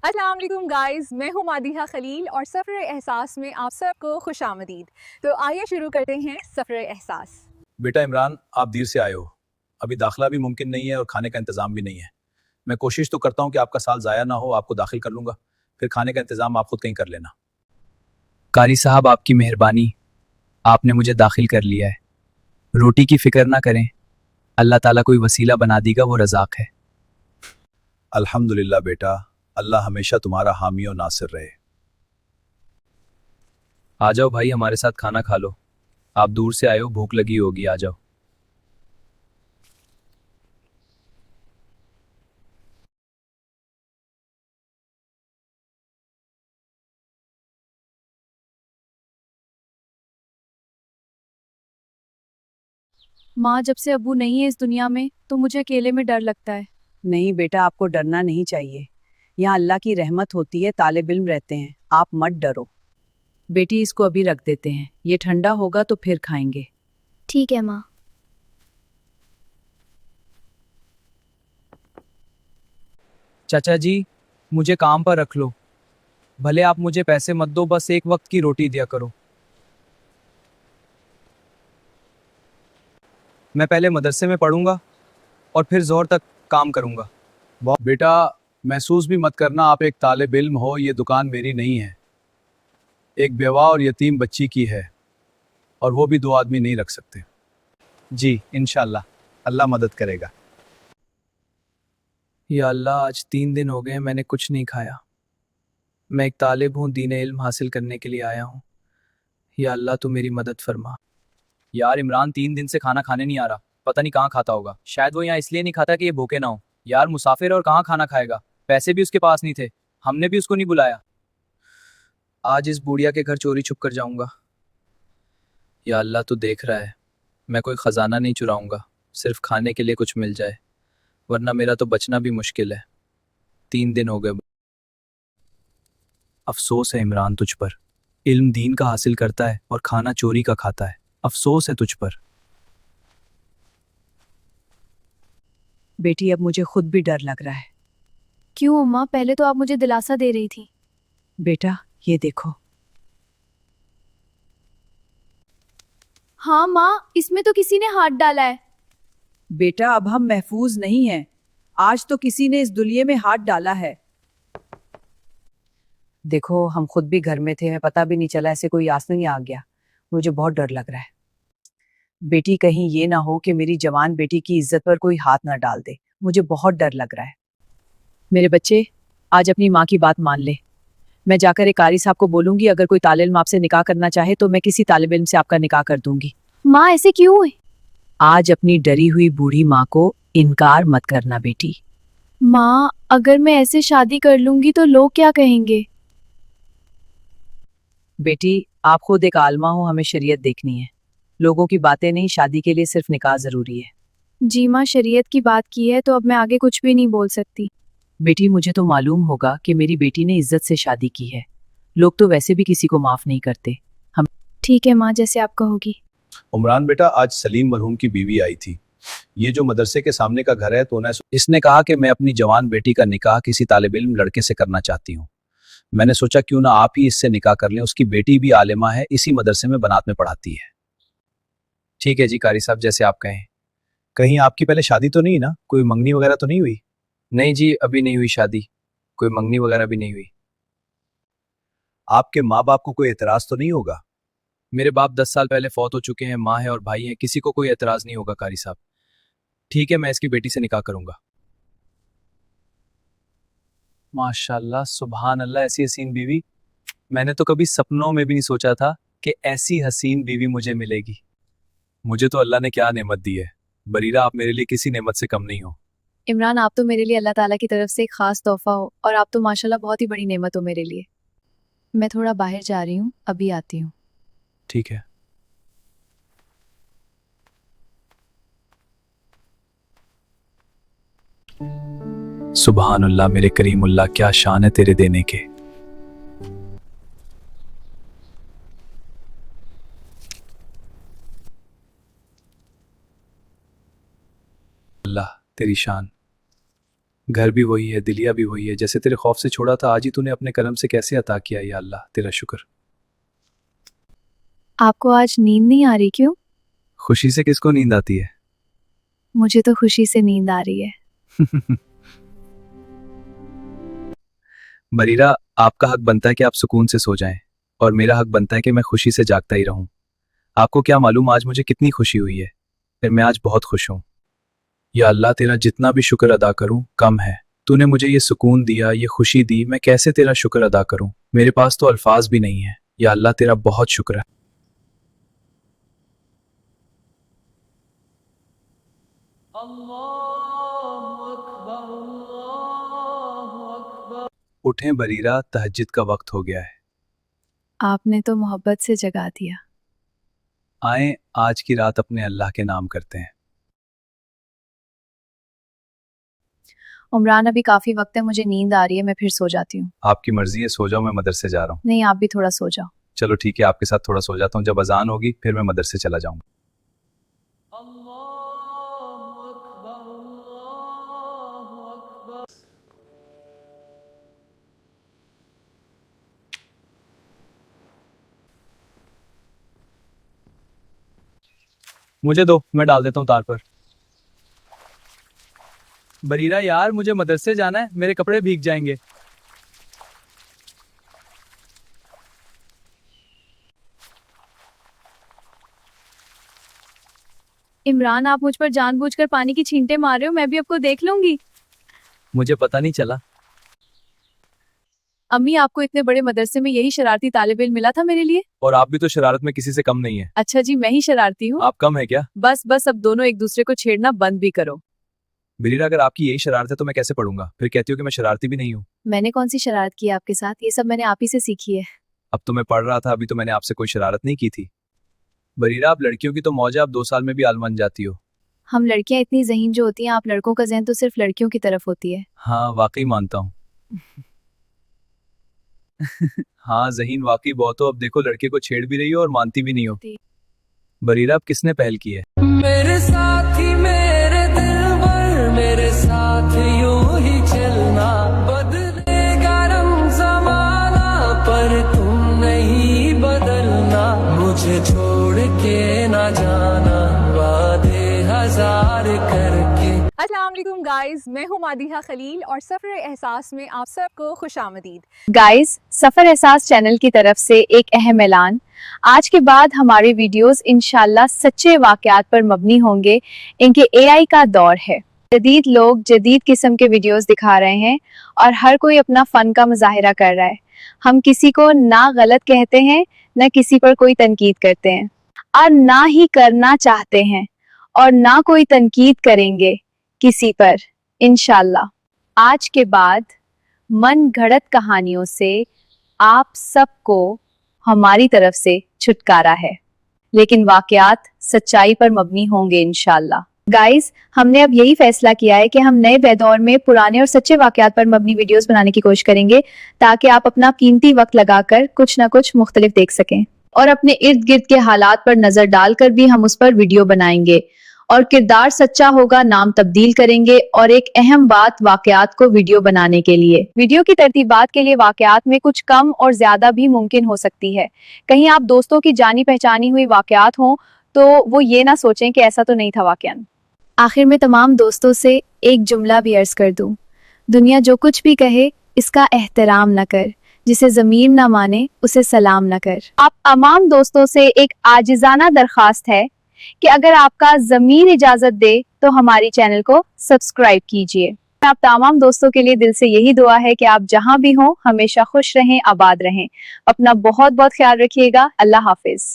अस्सलाम वालेकुम गाइस, मैं हूँ मादिहा खलील और सफ़र एहसास में आप सबको खुश आमदीद। तो आइए शुरू करते हैं सफ़र एहसास। बेटा इमरान, आप देर से आए हो। अभी दाखिला भी मुमकिन नहीं है और खाने का इंतज़ाम भी नहीं है। मैं कोशिश तो करता हूँ कि आपका साल ज़ाया ना हो, आपको दाखिल कर लूँगा, फिर खाने का इंतज़ाम आप खुद कहीं कर लेना। कारी साहब, आपकी मेहरबानी, आपने मुझे दाखिल कर लिया है। रोटी की फिक्र ना करें, अल्लाह ताला कोई वसीला बना देगा, वो रज़ाक है। अल्हम्दुलिल्लाह बेटा, अल्लाह हमेशा तुम्हारा हामी और नासिर रहे। आ जाओ भाई, हमारे साथ खाना खा लो। आप दूर से आए हो, भूख लगी होगी, आ जाओ। माँ, जब से अब्बू नहीं है इस दुनिया में तो मुझे अकेले में डर लगता है। नहीं बेटा, आपको डरना नहीं चाहिए। यहाँ अल्लाह की रहमत होती है, तालिब इल्म रहते हैं, आप मत डरो। बेटी, इसको अभी रख देते हैं, ये ठंडा होगा तो फिर खाएंगे। ठीक है माँ। चाचा जी, मुझे काम पर रख लो। भले आप मुझे पैसे मत दो, बस एक वक्त की रोटी दिया करो। मैं पहले मदरसे में पढ़ूंगा और फिर जोहर तक काम करूंगा। बेटा, महसूस भी मत करना आप एक तालिब इल्म हो, ये दुकान मेरी नहीं है। एक बेवा और यतीम बच्ची की है, और वो भी 2 आदमी नहीं रख सकते। जी इंशाल्लाह, अल्लाह मदद करेगा। या अल्लाह, आज 3 दिन हो गए मैंने कुछ नहीं खाया। मैं एक तालिब हूँ, दीन इल्म हासिल करने के लिए आया हूँ। या अल्लाह, तू मेरी मदद फरमा। यार इमरान 3 दिन से खाना खाने नहीं आ रहा, पता नहीं कहाँ खाता होगा। शायद वो यहाँ इसलिए नहीं खाता कि ये भूखे ना हो। यार मुसाफिर और कहाँ खाना खाएगा, पैसे भी उसके पास नहीं थे, हमने भी उसको नहीं बुलाया। आज इस बुढ़िया के घर चोरी छुप कर जाऊंगा। या अल्लाह, तू देख रहा है, मैं कोई खजाना नहीं चुराऊंगा, सिर्फ खाने के लिए कुछ मिल जाए, वरना मेरा तो बचना भी मुश्किल है। 3 दिन हो गए। अफसोस है इमरान तुझ पर, इल्म दीन का हासिल करता है और खाना चोरी का खाता है। अफसोस है तुझ पर। बेटी, अब मुझे खुद भी डर लग रहा है। क्यों अम्मा, पहले तो आप मुझे दिलासा दे रही थी। बेटा, ये देखो। हाँ माँ, इसमें तो किसी ने हाथ डाला है। बेटा, अब हम महफूज नहीं हैं। आज तो किसी ने इस दुलिये में हाथ डाला है। देखो, हम खुद भी घर में थे, हमें पता भी नहीं चला, ऐसे कोई आसनी आ गया। मुझे बहुत डर लग रहा है। बेटी, कहीं ये ना हो कि मेरी जवान बेटी की इज्जत पर कोई हाथ ना डाल दे। मुझे बहुत डर लग रहा है। मेरे बच्चे, आज अपनी माँ की बात मान ले। मैं जाकर एक कारी साहब को बोलूंगी, अगर कोई तालिब इल्म आपसे निकाह करना चाहे तो मैं किसी तालिब इल्म से आपका निकाह कर दूंगी। माँ, ऐसे क्यों है? आज अपनी डरी हुई बूढ़ी माँ को इनकार मत करना बेटी। माँ, अगर मैं ऐसे शादी कर लूंगी तो लोग क्या कहेंगे? बेटी, आप खुद एक आलमा हो, हमें शरीयत देखनी है। लोगों की बातें नहीं, शादी के लिए सिर्फ निकाह जरूरी है। जी माँ, शरीयत की बात की है तो अब मैं आगे कुछ भी नहीं बोल सकती। बेटी, मुझे तो मालूम होगा कि मेरी बेटी ने इज्जत से शादी की है। लोग तो वैसे भी किसी को माफ नहीं करते। ठीक है माँ, जैसे आप कहोगी। उमरान बेटा, आज सलीम मरहूम की बीवी आई थी। ये जो मदरसे के सामने का घर है, तो इसने कहा कि मैं अपनी जवान बेटी का निकाह किसी तालिब इल्म लड़के से करना चाहती हूँ। मैंने सोचा क्यों ना आप ही इससे निकाह कर लें, उसकी बेटी भी आलिमा है, इसी मदरसे में बनात में पढ़ाती है। ठीक है जी कारी साहब, जैसे आप कहें। कहीं आपकी पहले शादी तो नहीं ना, कोई मंगनी वगैरह तो नहीं हुई? नहीं जी, अभी नहीं हुई शादी, कोई मंगनी वगैरह भी नहीं हुई। आपके माँ बाप को कोई एतराज तो नहीं होगा? मेरे बाप 10 साल पहले फौत हो चुके हैं, माँ है और भाई है, किसी को कोई एतराज नहीं होगा कारी साहब। ठीक है, मैं इसकी बेटी से निकाह करूंगा। माशाल्लाह, सुभान अल्लाह, ऐसी हसीन बीवी मैंने तो कभी सपनों में भी नहीं सोचा था कि ऐसी हसीन बीवी मुझे मिलेगी। मुझे तो अल्लाह ने क्या नेमत दी है। बरीरा, आप मेरे लिए किसी नेमत से कम नहीं हो। इमरान, आप तो मेरे लिए अल्लाह ताला की तरफ से एक खास तोहफा हो और आप तो माशाल्लाह बहुत ही बड़ी नेमत हो मेरे लिए। मैं थोड़ा बाहर जा रही हूँ, अभी आती हूँ। ठीक है। सुभान अल्लाह, मेरे करीमुल्लाह, क्या शान है तेरे देने के। अल्लाह तेरी शान। घर भी वही है, दिलिया भी वही है। जैसे तेरे खौफ से छोड़ा था, आज ही तूने अपने करम से कैसे अता किया। या अल्लाह तेरा शुक्र। आपको आज नींद नहीं आ रही क्यों? खुशी से किसको नींद आती है? मुझे तो खुशी से नींद आ रही है। बरीरा, आपका हक बनता है कि आप सुकून से सो जाएं, और मेरा हक बनता है कि मैं खुशी से जागता ही रहूं। आपको क्या मालूम आज मुझे कितनी खुशी हुई है। फिर मैं आज बहुत खुश हूं। या अल्लाह तेरा जितना भी शुक्र अदा करूं कम है। तूने मुझे ये सुकून दिया, ये खुशी दी, मैं कैसे तेरा शुक्र अदा करूं। मेरे पास तो अल्फाज भी नहीं है। या अल्लाह तेरा बहुत शुक्र है। उठें बरीरा, तहज्जुद का वक्त हो गया है। आपने तो मोहब्बत से जगा दिया। आए आज की रात अपने अल्लाह के नाम करते हैं। उमरान, अभी काफी वक्त है, मुझे नींद आ रही है, मैं फिर सो जाती हूँ। आपकी मर्जी है, सो जाओ, मैं मदरसे जा रहा हूँ। नहीं, आप भी थोड़ा सो जाओ। चलो ठीक है, आपके साथ थोड़ा सो जाता हूँ। जब अजान होगी फिर मैं मदरसे चला जाऊंगा। मुझे दो, मैं डाल देता हूँ तार पर। बरीरा यार, मुझे मदरसे जाना है, मेरे कपड़े भीग जाएंगे। इमरान, आप मुझ पर जानबूझकर पानी की छींटे मार रहे हो, मैं भी आपको देख लूंगी। मुझे पता नहीं चला। अम्मी, आपको इतने बड़े मदरसे में यही शरारती तालिब इल्म मिला था मेरे लिए? और आप भी तो शरारत में किसी से कम नहीं है। अच्छा जी, मैं ही शरारती हूँ? आप कम है क्या? बस बस, अब दोनों एक दूसरे को छेड़ना बंद भी करो। बरीरा, अगर आपकी यही शरारत है तो मैं कैसे पढ़ूंगा? फिर कहती हो कि मैं शरारती भी नहीं हूँ। मैंने कौन सी शरारत की है आपके साथ? ये सब मैंने आप ही से सीखी है। अब तो मैं पढ़ रहा था, अभी तो मैंने आपसे कोई शरारत नहीं की थी। बरीरा, आप लड़कियों की तो मौज है, आप 2 साल में भी आलम बन जाती हो। हम लड़कियां इतनी ज़हीन जो होती हैं, आप लड़कों का ज़हन तो सिर्फ लड़कियों की तरफ होती है। हाँ वाकई मानता हूँ। हाँ ज़हीन वाकई बहुत हो। अब देखो, लड़के को छेड़ भी रही हो और मानती भी नहीं हो। बरीरा, अब किसने पहल की है? मेरे साथी मेरे दिलबर, मेरे साथ यूं ही चलना। बदलेगा रंग ज़माना पर तुम नहीं बदलना। मुझे छोड़ के ना जाना, वादे हजार करके। अस्सलाम वालेकुम गाइस, मैं हूं मादिहा खलील और सफ़र एहसास में आप सबको खुशामदीद। गाइस, सफ़र एहसास चैनल की तरफ से एक अहम ऐलान। आज के बाद हमारे वीडियोस इंशाल्लाह सच्चे वाक़यात पर मबनी होंगे। इनके एआई का दौर है। जदीद लोग जदीद किस्म के वीडियोस दिखा रहे हैं और हर कोई अपना फ़न का मुजाहिरा कर रहा है। हम किसी को ना गलत कहते हैं, ना किसी पर कोई तनकीद करते हैं, और ना ही करना चाहते हैं, और ना कोई तनकीद करेंगे किसी पर इंशाल्लाह। आज के बाद मन घड़त कहानियों से आप सबको हमारी तरफ से छुटकारा है, लेकिन वाकयात सच्चाई पर मबनी होंगे इंशाल्लाह। गाइस, हमने अब यही फैसला किया है कि हम नए दौर में पुराने और सच्चे वाकयात पर मबनी वीडियोस बनाने की कोशिश करेंगे, ताकि आप अपना कीमती वक्त लगाकर कुछ ना कुछ मुख्तलिफ देख सकें। और अपने इर्द गिर्द के हालात पर नजर डालकर भी हम उस पर वीडियो बनाएंगे, और किरदार सच्चा होगा, नाम तब्दील करेंगे, और एक अहम बात, वाकयात को वीडियो बनाने के लिए, वीडियो की तरतीबात के लिए वाकयात में कुछ कम और ज्यादा भी मुमकिन हो सकती है। कहीं आप दोस्तों की जानी पहचानी हुई वाकयात हों तो वो ये ना सोचें कि ऐसा तो नहीं था वाकयान। आखिर में तमाम दोस्तों से एक जुमला भी अर्ज कर दूं, दुनिया जो कुछ भी कहे इसका एहतराम न कर, जिसे ज़मीर ना माने उसे सलाम न कर। आप तमाम दोस्तों से एक आजिजाना दरख्वास्त है कि अगर आपका ज़मीर इजाजत दे तो हमारी चैनल को सब्सक्राइब कीजिए। आप तमाम दोस्तों के लिए दिल से यही दुआ है कि आप जहां भी हों हमेशा खुश रहें, आबाद रहें। अपना बहुत बहुत ख्याल रखिएगा। अल्लाह हाफिज।